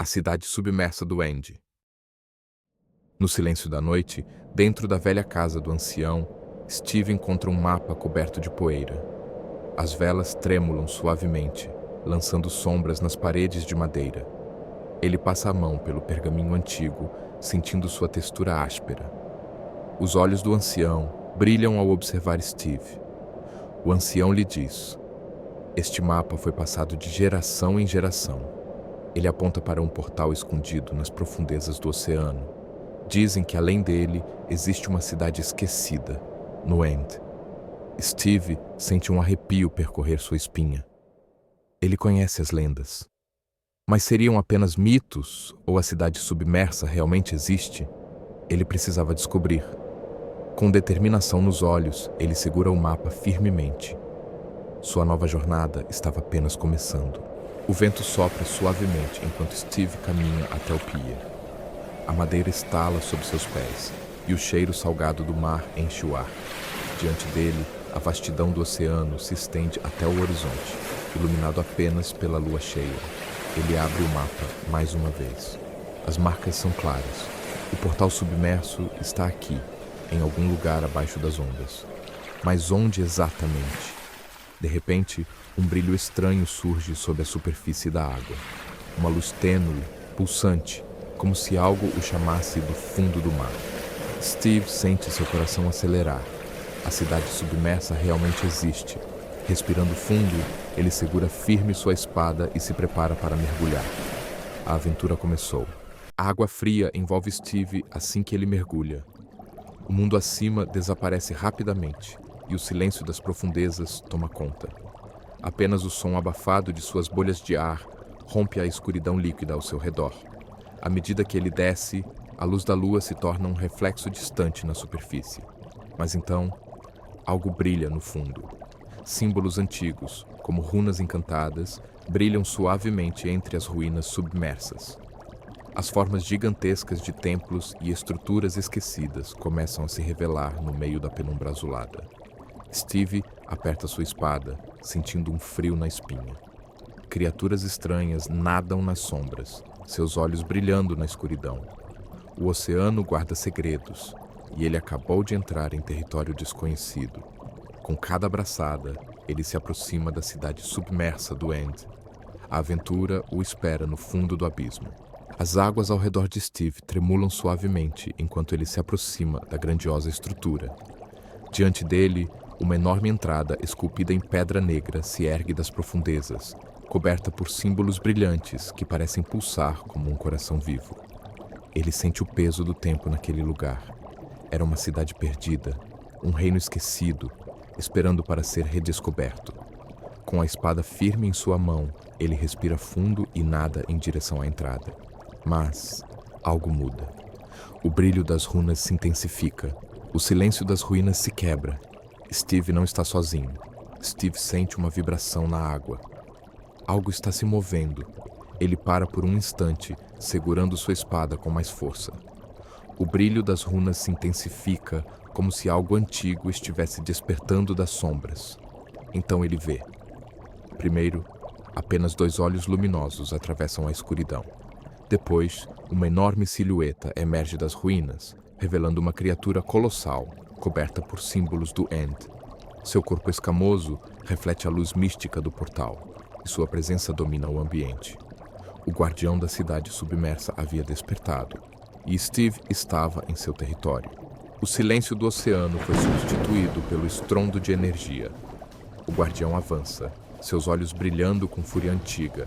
A cidade submersa do End. No silêncio da noite, dentro da velha casa do ancião, Steve encontra um mapa coberto de poeira. As velas tremulam suavemente, lançando sombras nas paredes de madeira. Ele passa a mão pelo pergaminho antigo, sentindo sua textura áspera. Os olhos do ancião brilham ao observar Steve. O ancião lhe diz: "Este mapa foi passado de geração em geração." Ele aponta para um portal escondido nas profundezas do oceano. Dizem que além dele existe uma cidade esquecida, no End. Steve sente um arrepio percorrer sua espinha. Ele conhece as lendas. Mas seriam apenas mitos ou a cidade submersa realmente existe? Ele precisava descobrir. Com determinação nos olhos, ele segura o mapa firmemente. Sua nova jornada estava apenas começando. O vento sopra suavemente enquanto Steve caminha até o pier. A madeira estala sob seus pés e o cheiro salgado do mar enche o ar. Diante dele, a vastidão do oceano se estende até o horizonte, iluminado apenas pela lua cheia. Ele abre o mapa mais uma vez. As marcas são claras. O portal submerso está aqui, em algum lugar abaixo das ondas. Mas onde exatamente? De repente, um brilho estranho surge sob a superfície da água. Uma luz tênue, pulsante, como se algo o chamasse do fundo do mar. Steve sente seu coração acelerar. A cidade submersa realmente existe. Respirando fundo, ele segura firme sua espada e se prepara para mergulhar. A aventura começou. A água fria envolve Steve assim que ele mergulha. O mundo acima desaparece rapidamente e o silêncio das profundezas toma conta. Apenas o som abafado de suas bolhas de ar rompe a escuridão líquida ao seu redor. À medida que ele desce, a luz da lua se torna um reflexo distante na superfície. Mas então, algo brilha no fundo. Símbolos antigos, como runas encantadas, brilham suavemente entre as ruínas submersas. As formas gigantescas de templos e estruturas esquecidas começam a se revelar no meio da penumbra azulada. Steve aperta sua espada, sentindo um frio na espinha. Criaturas estranhas nadam nas sombras, seus olhos brilhando na escuridão. O oceano guarda segredos, e ele acabou de entrar em território desconhecido. Com cada abraçada, ele se aproxima da cidade submersa do End. A aventura o espera no fundo do abismo. As águas ao redor de Steve tremulam suavemente enquanto ele se aproxima da grandiosa estrutura. Diante dele, uma enorme entrada esculpida em pedra negra se ergue das profundezas, coberta por símbolos brilhantes que parecem pulsar como um coração vivo. Ele sente o peso do tempo naquele lugar. Era uma cidade perdida, um reino esquecido, esperando para ser redescoberto. Com a espada firme em sua mão, ele respira fundo e nada em direção à entrada. Mas algo muda. O brilho das runas se intensifica. O silêncio das ruínas se quebra. Steve não está sozinho. Steve sente uma vibração na água. Algo está se movendo. Ele para por um instante, segurando sua espada com mais força. O brilho das runas se intensifica, como se algo antigo estivesse despertando das sombras. Então ele vê. Primeiro, apenas 2 olhos luminosos atravessam a escuridão. Depois, uma enorme silhueta emerge das ruínas, revelando uma criatura colossal, coberta por símbolos do End. Seu corpo escamoso reflete a luz mística do portal, e sua presença domina o ambiente. O guardião da cidade submersa havia despertado, e Steve estava em seu território. O silêncio do oceano foi substituído pelo estrondo de energia. O guardião avança, seus olhos brilhando com fúria antiga.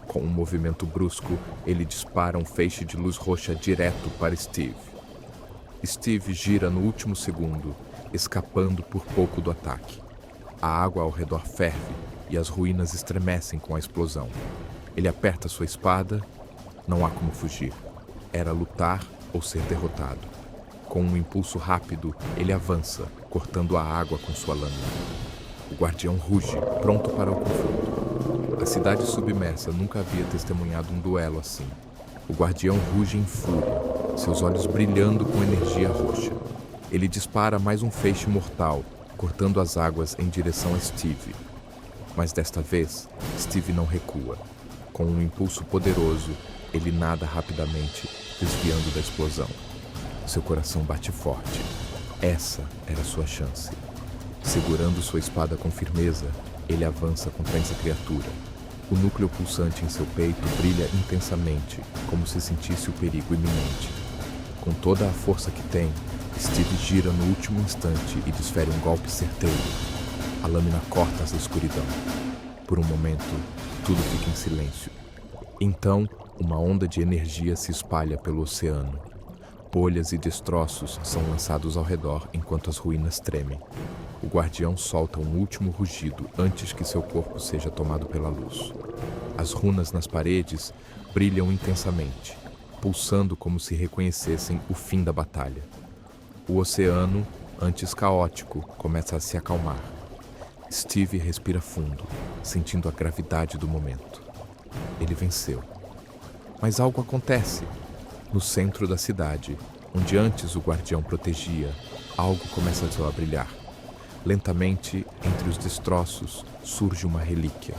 Com um movimento brusco, ele dispara um feixe de luz roxa direto para Steve. Steve gira no último segundo, escapando por pouco do ataque. A água ao redor ferve e as ruínas estremecem com a explosão. Ele aperta sua espada. Não há como fugir. Era lutar ou ser derrotado. Com um impulso rápido, ele avança, cortando a água com sua lâmina. O guardião ruge, pronto para o confronto. A cidade submersa nunca havia testemunhado um duelo assim. O guardião ruge em fúria, seus olhos brilhando com energia roxa. Ele dispara mais um feixe mortal, cortando as águas em direção a Steve. Mas desta vez, Steve não recua. Com um impulso poderoso, Ele nada rapidamente, desviando da explosão. Seu coração bate forte. Essa era sua chance. Segurando sua espada com firmeza, ele avança contra essa criatura. O núcleo pulsante em seu peito brilha intensamente, como se sentisse o perigo iminente. Com toda a força que tem, Steve gira no último instante e desfere um golpe certeiro. A lâmina corta essa escuridão. Por um momento, tudo fica em silêncio. Então, uma onda de energia se espalha pelo oceano. Bolhas e destroços são lançados ao redor enquanto as ruínas tremem. O guardião solta um último rugido antes que seu corpo seja tomado pela luz. As runas nas paredes brilham intensamente, pulsando como se reconhecessem o fim da batalha. O oceano, antes caótico, começa a se acalmar. Steve respira fundo, sentindo a gravidade do momento. Ele venceu. Mas algo acontece. No centro da cidade, onde antes o guardião protegia, algo começa a brilhar. Lentamente, entre os destroços, surge uma relíquia,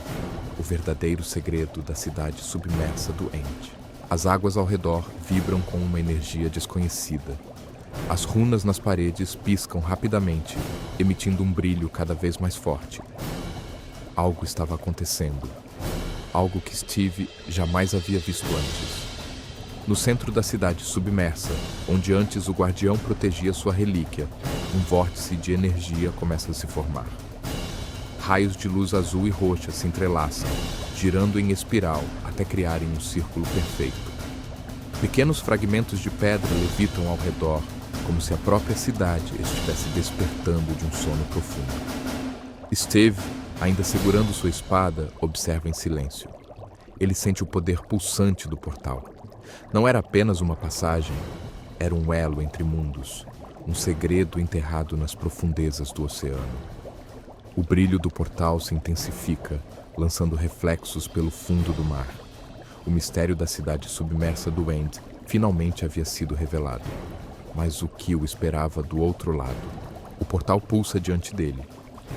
o verdadeiro segredo da cidade submersa do End. As águas ao redor vibram com uma energia desconhecida. As runas nas paredes piscam rapidamente, emitindo um brilho cada vez mais forte. Algo estava acontecendo. Algo que Steve jamais havia visto antes. No centro da cidade submersa, onde antes o guardião protegia sua relíquia, um vórtice de energia começa a se formar. Raios de luz azul e roxa se entrelaçam, girando em espiral até criarem um círculo perfeito. Pequenos fragmentos de pedra levitam ao redor, como se a própria cidade estivesse despertando de um sono profundo. Steve, ainda segurando sua espada, observa em silêncio. Ele sente o poder pulsante do portal. Não era apenas uma passagem, era um elo entre mundos, um segredo enterrado nas profundezas do oceano. O brilho do portal se intensifica, lançando reflexos pelo fundo do mar. O mistério da cidade submersa do End finalmente havia sido revelado. Mas o que o esperava do outro lado? O portal pulsa diante dele.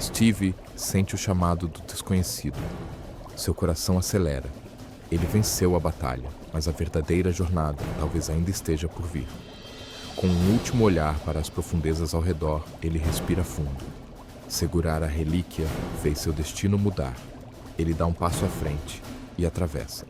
Steve sente o chamado do desconhecido. Seu coração acelera. Ele venceu a batalha, mas a verdadeira jornada talvez ainda esteja por vir. Com um último olhar para as profundezas ao redor, ele respira fundo. Segurar a relíquia fez seu destino mudar. Ele dá um passo à frente e atravessa.